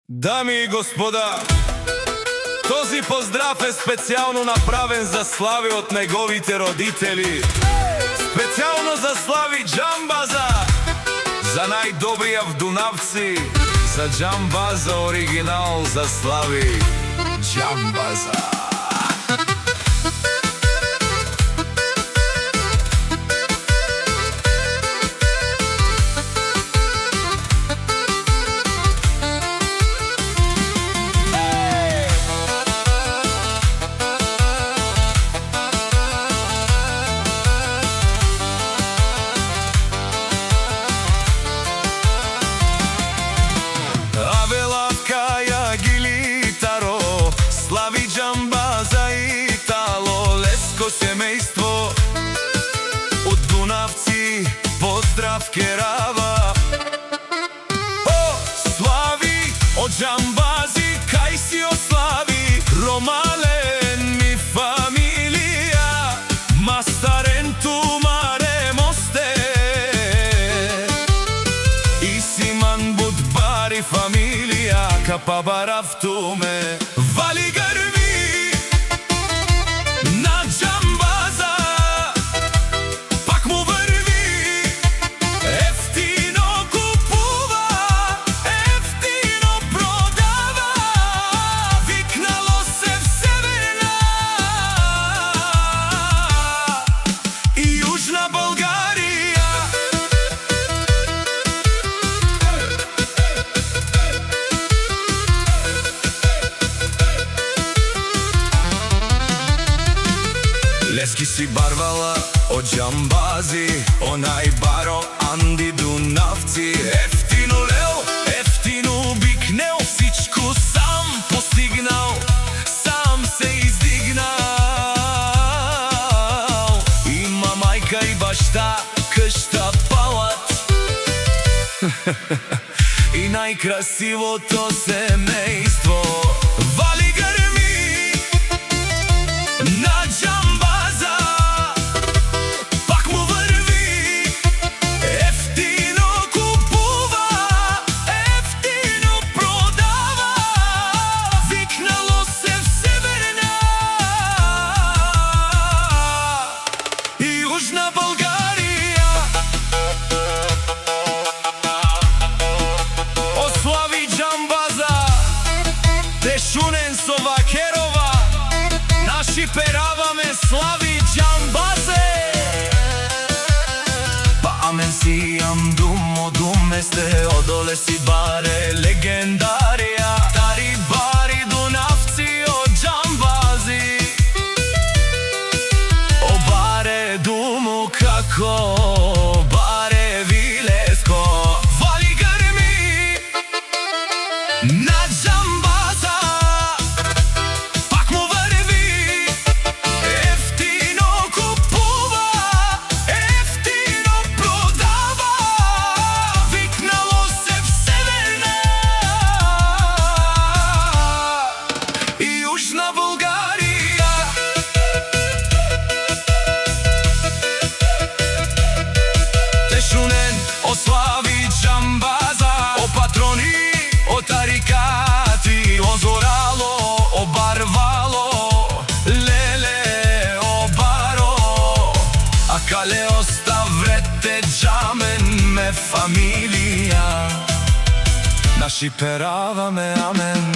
Дами и господа, този поздрав е специално направен за Слави от неговите родители. Специално за Слави Джамбаза, за най-добрия в Дунавци, за Джамбаза оригинал, за Слави Джамбаза. Слави Джамбаза и Итало, леско семейство от Дунавци, поздрав керава. О, Слави, о Джамбази, кај си о Слави, ромален ми фамилија, мастарен ту маре мосте, и симан будбари фамилија, капабарав туме. Вали гърми на Джамбаза, пак му върви, ефтино купува, ефтино продава, викнало се в Северна и Южна България. Лески си барвала о Джамбази, онај баро Анди Дунавци. Ефтино лео, ефтино бикнел, всичко сам постигнал, сам се издигнал. Има майка и баща, къща, палат и най-красивото семейство. Вали гърми на Джамбаза, пак му върви, ефтино купува, ефтино продава, викнало се в Северна и Южна България. О Слави Джамбаза, Тешунен со Вакерова, наши пераваме Слави Джамбазе. Па амен си ам думо думесте, одоле си баре легендарија, тари бари Дунавци од Джамбази. О баре думо како баре вилеско. Вали гърми на Джамбаза, пак му върви, ефтино купува, ефтино продава, викнало се в Северна и Южна България. Тешунен о Слави Джамбаза, о патрони, о тарикати, о зорало, о барвало, леле, о баро, а кале оставрете джамен ме фамилија. Наши пераваме, амен.